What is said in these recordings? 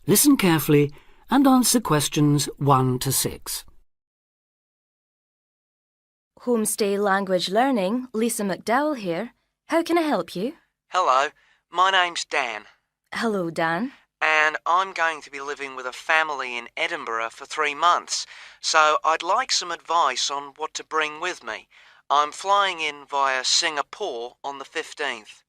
Listen carefully and answer questions 1 to 6. Homestay Language Learning, Lisa McDowell here. How can I help you? Hello, my name's Dan, Hello, Dan. and I'm going to be living with a family in Edinburgh for 3 months, so I'd like some advice on what to bring with me. I'm flying in via Singapore on the 15th.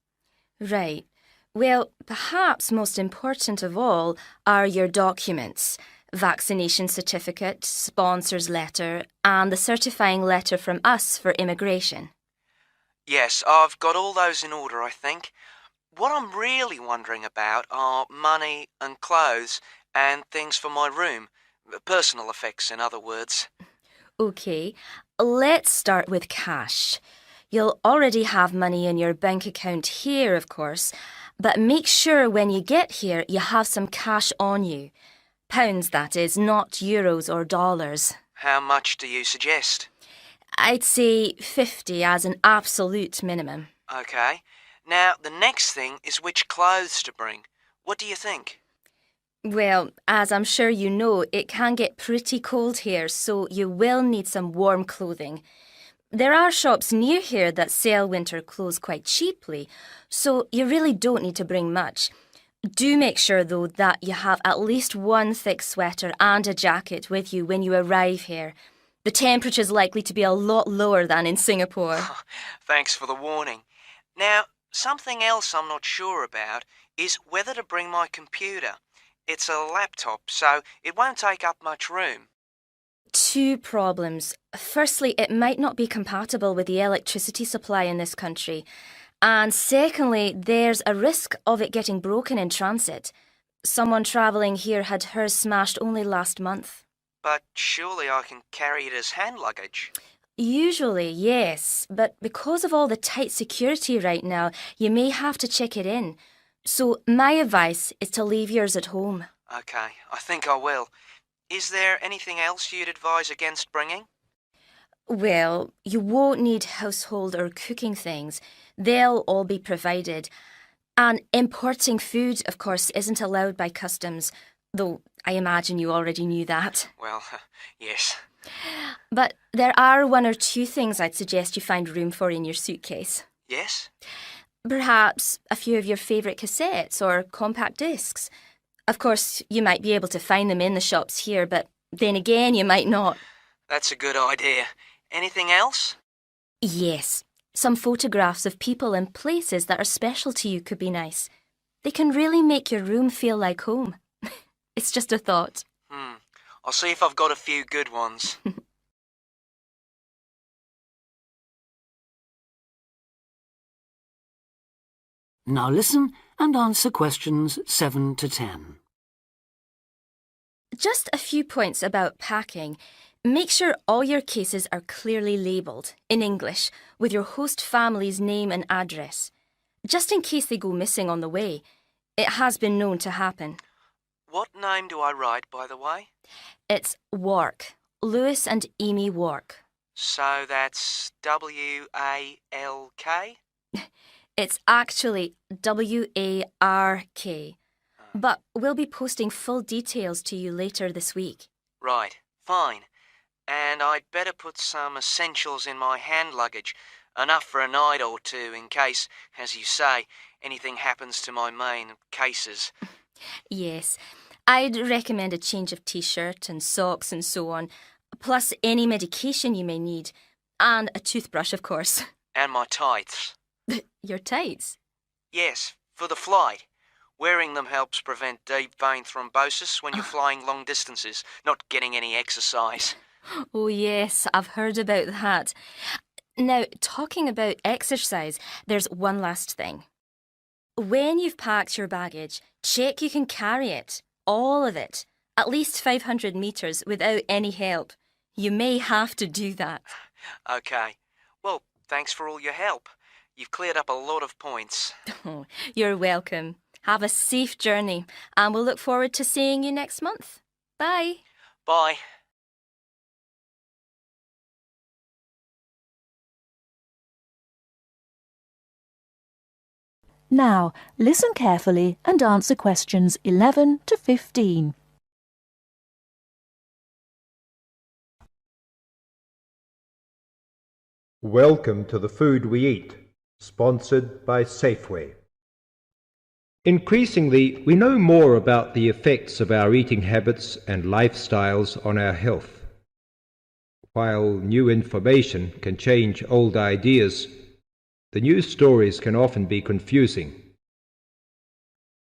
Right. Well, perhaps most important of all are your documents. Vaccination certificate, sponsor's letter, and the certifying letter from us for immigration. Yes, I've got all those in order, I think. What I'm really wondering about are money and clothes and things for my room. Personal effects, in other words. OK, let's start with cash. You'll already have money in your bank account here, of course, but make sure when you get here you have some cash on you. Pounds, that is, not euros or dollars. How much do you suggest? I'd say 50 as an absolute minimum. OK. Now, the next thing is which clothes to bring. What do you think? Well, as I'm sure you know, it can get pretty cold here, so you will need some warm clothing. There are shops near here that sell winter clothes quite cheaply, so you really don't need to bring much. Do make sure, though, that you have at least one thick sweater and a jacket with you when you arrive here. The temperature's likely to be a lot lower than in Singapore. Thanks for the warning. Now, something else I'm not sure about is whether to bring my computer. It's a laptop, so it won't take up much room. 2 problems. Firstly, it might not be compatible with the electricity supply in this country. And secondly, there's a risk of it getting broken in transit. Someone travelling here had hers smashed only last month. But surely I can carry it as hand luggage. Usually, yes, but because of all the tight security right now, you may have to check it in. So my advice is to leave yours at home. OK, I think I will. Is there anything else you'd advise against bringing? Well, you won't need household or cooking things. They'll all be provided. And importing food, of course, isn't allowed by customs, though I imagine you already knew that. Well, yes. But there are 1 or 2 things I'd suggest you find room for in your suitcase. Yes? Perhaps a few of your favourite cassettes or compact discs. Of course, you might be able to find them in the shops here, but then again, you might not. That's a good idea. Anything else? Yes, some photographs of people and places that are special to you could be nice. They can really make your room feel like home. It's just a thought. I'll see if I've got a few good ones. Now listen and answer questions 7 to 10. Just a few points about packing. Make sure all your cases are clearly labelled, in English, with your host family's name and address. Just in case they go missing on the way. It has been known to happen. What name do I write, by the way? It's Wark. Lewis and Amy Wark. So that's W-A-L-K? It's actually W-A-R-K. But we'll be posting full details to you later this week. Right, fine. And I'd better put some essentials in my hand luggage, enough for a night or two in case, as you say, anything happens to my main cases. Yes, I'd recommend a change of t-shirt and socks and so on, plus any medication you may need, and a toothbrush, of course. And my tights. Your tights? Yes, for the flight. Wearing them helps prevent deep vein thrombosis when you're flying long distances, not getting any exercise. Oh yes, I've heard about that. Now, talking about exercise, there's one last thing. When you've packed your baggage, check you can carry it, all of it, at least 500 metres without any help. You may have to do that. OK. Well, thanks for all your help. You've cleared up a lot of points. Oh, you're welcome. Have a safe journey, and we'll look forward to seeing you next month. Bye. Bye. Now, listen carefully and answer questions 11 to 15. Welcome to The Food We Eat, sponsored by Safeway. Increasingly, we know more about the effects of our eating habits and lifestyles on our health. While new information can change old ideas, the news stories can often be confusing.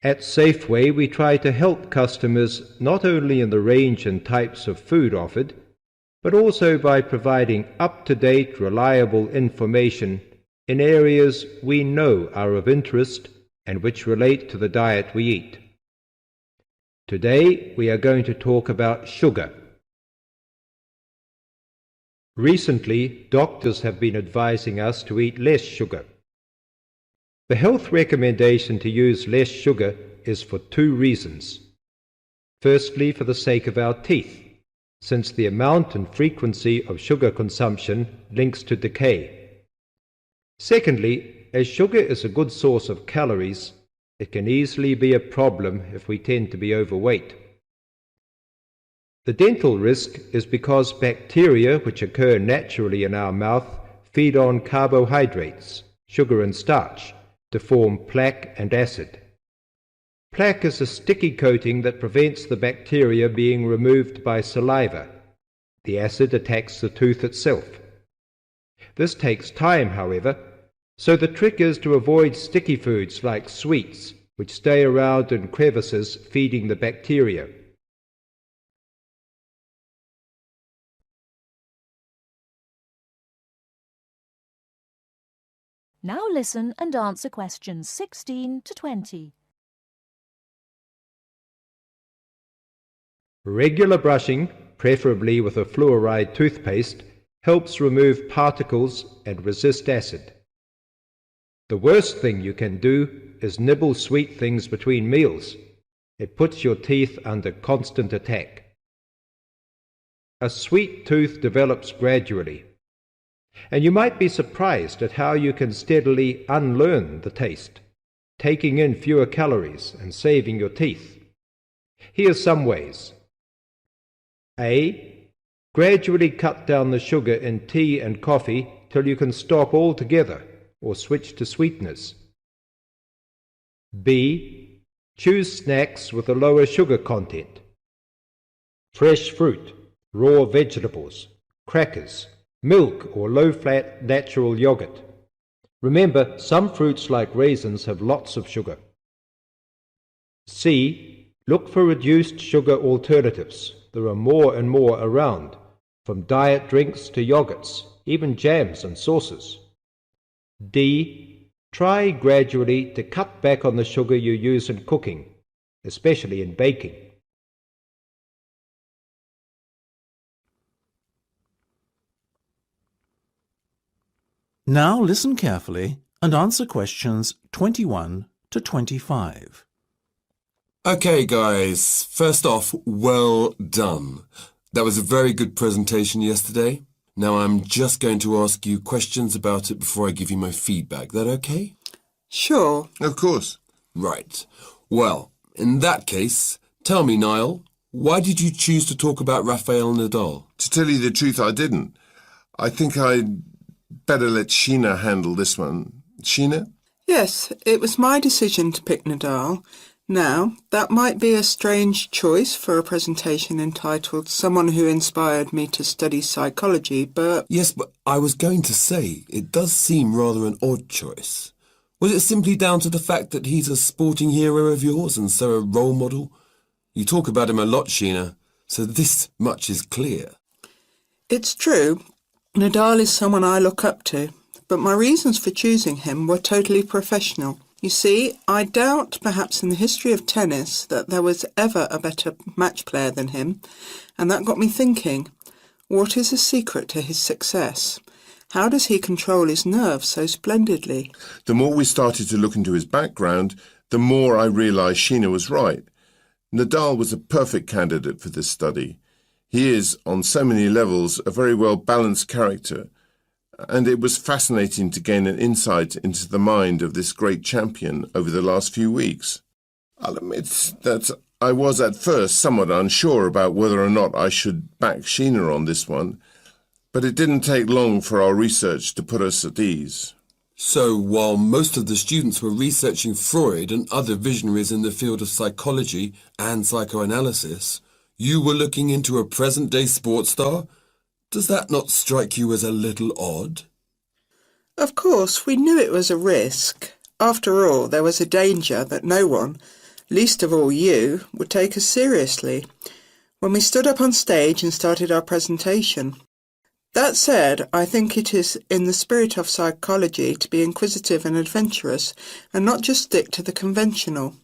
At Safeway, we try to help customers not only in the range and types of food offered, but also by providing up-to-date, reliable information in areas we know are of interest and which relate to the diet we eat. Today, we are going to talk about sugar. Recently, doctors have been advising us to eat less sugar. The health recommendation to use less sugar is for two reasons. Firstly, for the sake of our teeth, since the amount and frequency of sugar consumption links to decay. Secondly, as sugar is a good source of calories, it can easily be a problem if we tend to be overweight. The dental risk is because bacteria which occur naturally in our mouth feed on carbohydrates, sugar and starch, to form plaque and acid. Plaque is a sticky coating that prevents the bacteria being removed by saliva. The acid attacks the tooth itself. This takes time, however, so the trick is to avoid sticky foods like sweets, which stay around in crevices feeding the bacteria. Now listen and answer questions 16 to 20. Regular brushing, preferably with a fluoride toothpaste, helps remove particles and resist acid. The worst thing you can do is nibble sweet things between meals. It puts your teeth under constant attack. A sweet tooth develops gradually, and you might be surprised at how you can steadily unlearn the taste, taking in fewer calories and saving your teeth. Here's some ways. A. Gradually cut down the sugar in tea and coffee till you can stop altogether or switch to sweeteners. B. Choose snacks with a lower sugar content. Fresh fruit, raw vegetables, crackers, milk or low-fat natural yogurt. Remember, some fruits like raisins have lots of sugar. C. Look for reduced sugar alternatives. There are more and more around, from diet drinks to yogurts, even jams and sauces. D. Try gradually to cut back on the sugar you use in cooking, especially in baking. Now listen carefully and answer questions 21 to 25. Okay, guys, first off, well done. That was a very good presentation yesterday. Now I'm just going to ask you questions about it before I give you my feedback. That okay? Sure. Of course. Right. Well, in that case, tell me, Niall, why did you choose to talk about Rafael Nadal? To tell you the truth, I didn't. I think I'd better let Sheena handle this one. Sheena? Yes, it was my decision to pick Nadal. Now, that might be a strange choice for a presentation entitled Someone Who Inspired Me to Study Psychology, but... Yes, but I was going to say, it does seem rather an odd choice. Was it simply down to the fact that he's a sporting hero of yours and so a role model? You talk about him a lot, Sheena, so this much is clear. It's true. Nadal is someone I look up to, but my reasons for choosing him were totally professional. You see, I doubt perhaps in the history of tennis that there was ever a better match player than him, and that got me thinking, what is the secret to his success? How does he control his nerves so splendidly? The more we started to look into his background, the more I realised Sheena was right. Nadal was a perfect candidate for this study. He is, on so many levels, a very well-balanced character, and it was fascinating to gain an insight into the mind of this great champion over the last few weeks. I'll admit that I was at first somewhat unsure about whether or not I should back Sheena on this one, but it didn't take long for our research to put us at ease. So, while most of the students were researching Freud and other visionaries in the field of psychology and psychoanalysis, you were looking into a present-day sports star? Does that not strike you as a little odd? Of course, we knew it was a risk. After all, there was a danger that no one, least of all you, would take us seriously when we stood up on stage and started our presentation. That said, I think it is in the spirit of psychology to be inquisitive and adventurous and not just stick to the conventional.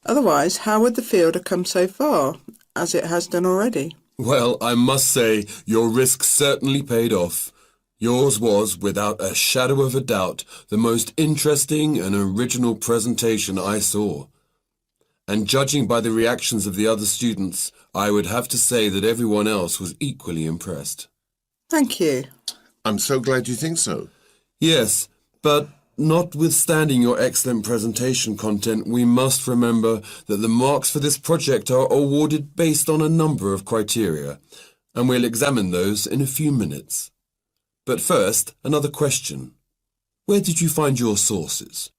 Otherwise, how would the field have come so far, as it has done already? Well, I must say, your risk certainly paid off. Yours was, without a shadow of a doubt, the most interesting and original presentation I saw. And judging by the reactions of the other students, I would have to say that everyone else was equally impressed. Thank you. I'm so glad you think so. Yes, but notwithstanding your excellent presentation content, we must remember that the marks for this project are awarded based on a number of criteria, and we'll examine those in a few minutes. But first, another question. Where did you find your sources?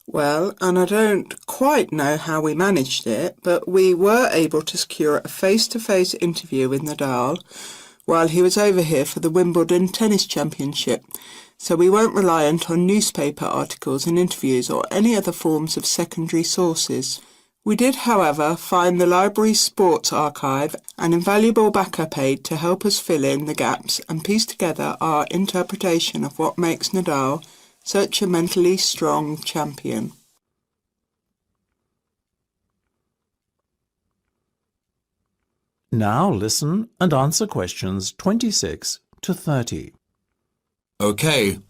Well, and I don't quite know how we managed it, but we were able to secure a face-to-face interview with Nadal while he was over here for the Wimbledon Tennis Championship, so we weren't reliant on newspaper articles and interviews or any other forms of secondary sources. We did, however, find the library's sports archive an invaluable backup aid to help us fill in the gaps and piece together our interpretation of what makes Nadal such a mentally strong champion. Now listen and answer questions 26 to 30. Okay,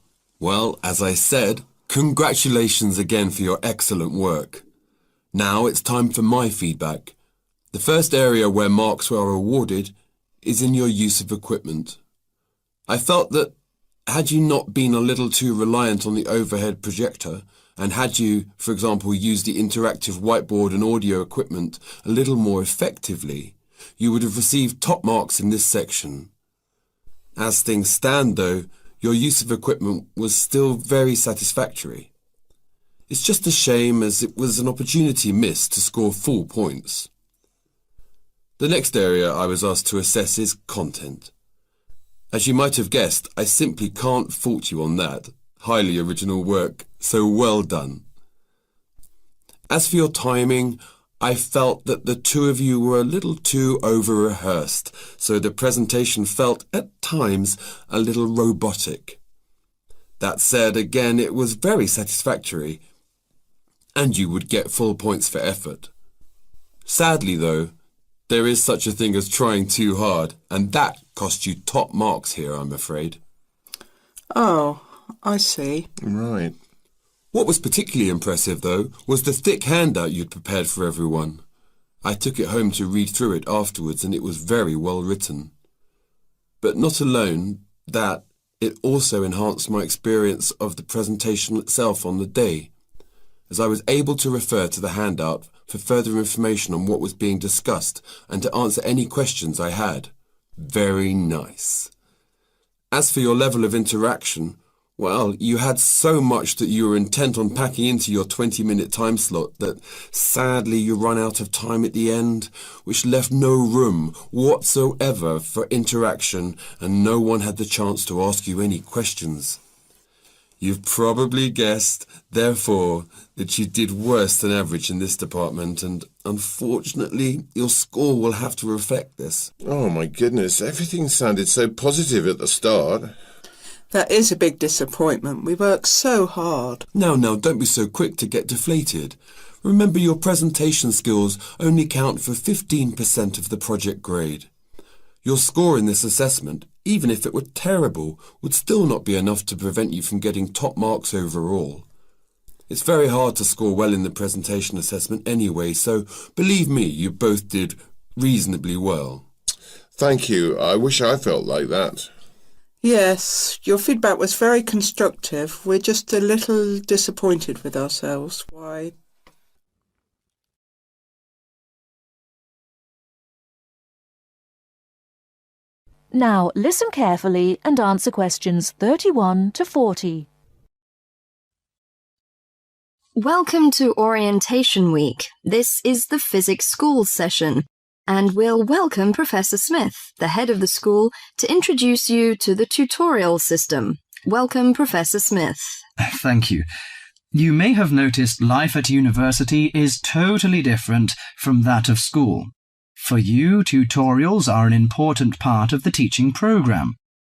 well, as I said, congratulations again for your excellent work. Now it's time for my feedback. The first area where marks were awarded is in your use of equipment. I felt that had you not been a little too reliant on the overhead projector, and had you, for example, used the interactive whiteboard and audio equipment a little more effectively, you would have received top marks in this section. As things stand, though, your use of equipment was still very satisfactory. It's just a shame as it was an opportunity missed to score full points. The next area I was asked to assess is content. As you might have guessed, I simply can't fault you on that. Highly original work, so well done. As for your timing, I felt that the two of you were a little too over-rehearsed, so the presentation felt, at times, a little robotic. That said, again, it was very satisfactory, and you would get full points for effort. Sadly, though, there is such a thing as trying too hard, and that cost you top marks here, I'm afraid. Oh, I see. Right. What was particularly impressive, though, was the thick handout you'd prepared for everyone. I took it home to read through it afterwards, and it was very well written. But not alone that, it also enhanced my experience of the presentation itself on the day, as I was able to refer to the handout for further information on what was being discussed and to answer any questions I had. Very nice. As for your level of interaction, well, you had so much that you were intent on packing into your 20-minute time slot that sadly you run out of time at the end, which left no room whatsoever for interaction and no one had the chance to ask you any questions. You've probably guessed, therefore, that you did worse than average in this department, and unfortunately, your score will have to reflect this. Oh my goodness, everything sounded so positive at the start. That is a big disappointment. We worked so hard. Now, don't be so quick to get deflated. Remember, your presentation skills only count for 15% of the project grade. Your score in this assessment, even if it were terrible, would still not be enough to prevent you from getting top marks overall. It's very hard to score well in the presentation assessment anyway, so believe me, you both did reasonably well. Thank you. I wish I felt like that. Yes, your feedback was very constructive. We're just a little disappointed with ourselves. Why? Now listen carefully and answer questions 31 to 40. Welcome to Orientation Week. This is the Physics School session, and we'll welcome Professor Smith, the head of the school, to introduce you to the tutorial system. Welcome, Professor Smith. Thank you. You may have noticed life at university is totally different from that of school. For you, tutorials are an important part of the teaching program.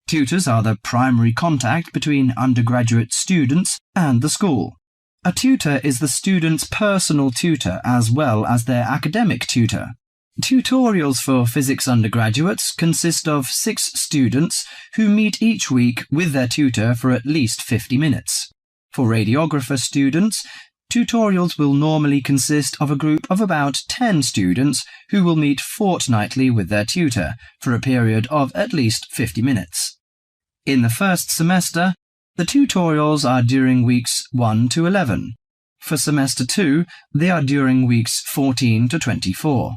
Tutors are the primary contact between undergraduate students and the school. A tutor is the student's personal tutor as well as their academic tutor. Tutorials for physics undergraduates consist of 6 students who meet each week with their tutor for at least 50 minutes. For radiographer students, tutorials will normally consist of a group of about 10 students who will meet fortnightly with their tutor for a period of at least 50 minutes. In the first semester, the tutorials are during weeks 1 to 11. For semester 2, they are during weeks 14 to 24.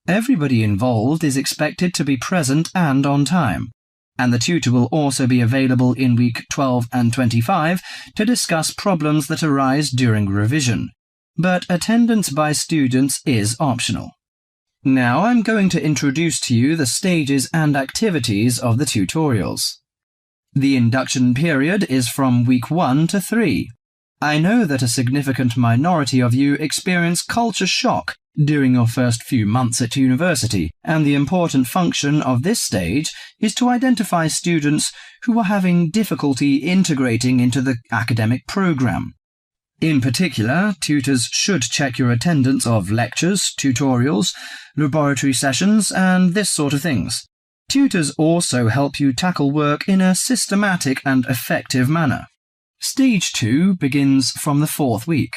Everybody involved is expected to be present and on time, and the tutor will also be available in week 12 and 25 to discuss problems that arise during revision, but attendance by students is optional. Now I'm going to introduce to you the stages and activities of the tutorials. The induction period is from week 1 to 3. I know that a significant minority of you experience culture shock during your first few months at university, and the important function of this stage is to identify students who are having difficulty integrating into the academic program. In particular, tutors should check your attendance of lectures, tutorials, laboratory sessions, and this sort of things. Tutors also help you tackle work in a systematic and effective manner. Stage 2 begins from the 4th week.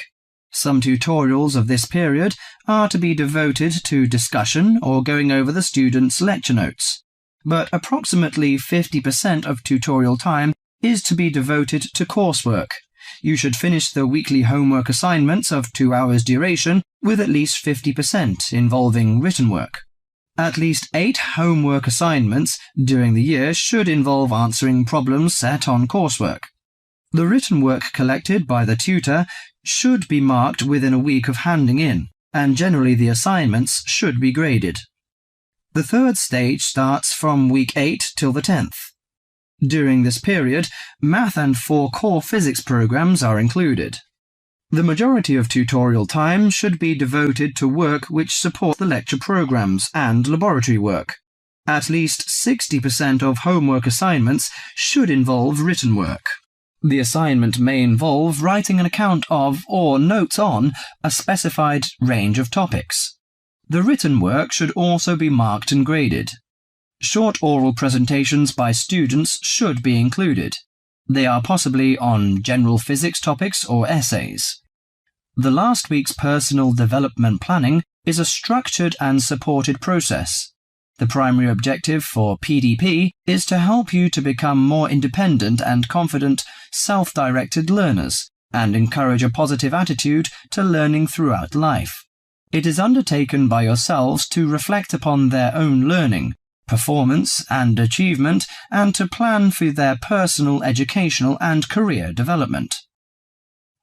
Some tutorials of this period are to be devoted to discussion or going over the students' lecture notes, but approximately 50% of tutorial time is to be devoted to coursework. You should finish the weekly homework assignments of 2 hours duration with at least 50% involving written work. At least 8 homework assignments during the year should involve answering problems set on coursework. The written work collected by the tutor should be marked within a week of handing in, and generally the assignments should be graded. The 3rd stage starts from week 8 till the 10th. During this period, math and 4 core physics programs are included. The majority of tutorial time should be devoted to work which support the lecture programs and laboratory work. At least 60% of homework assignments should involve written work. The assignment may involve writing an account of or notes on a specified range of topics. The written work should also be marked and graded. Short oral presentations by students should be included. They are possibly on general physics topics or essays. The last week's personal development planning is a structured and supported process. The primary objective for PDP is to help you to become more independent and confident, self-directed learners, and encourage a positive attitude to learning throughout life. It is undertaken by yourselves to reflect upon their own learning, performance and achievement, and to plan for their personal, educational and career development.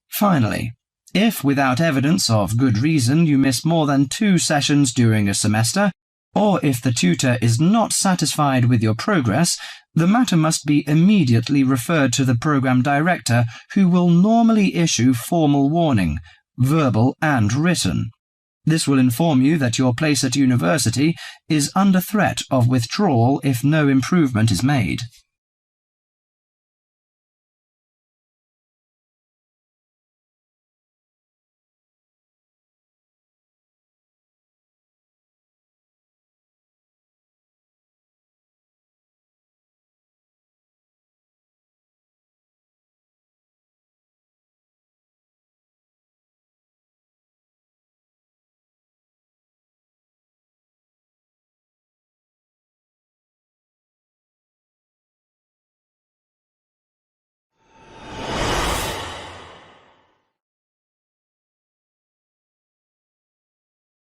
Finally, if without evidence of good reason you miss more than 2 sessions during a semester, or if the tutor is not satisfied with your progress, the matter must be immediately referred to the program director, who will normally issue formal warning, verbal and written. This will inform you that your place at university is under threat of withdrawal if no improvement is made.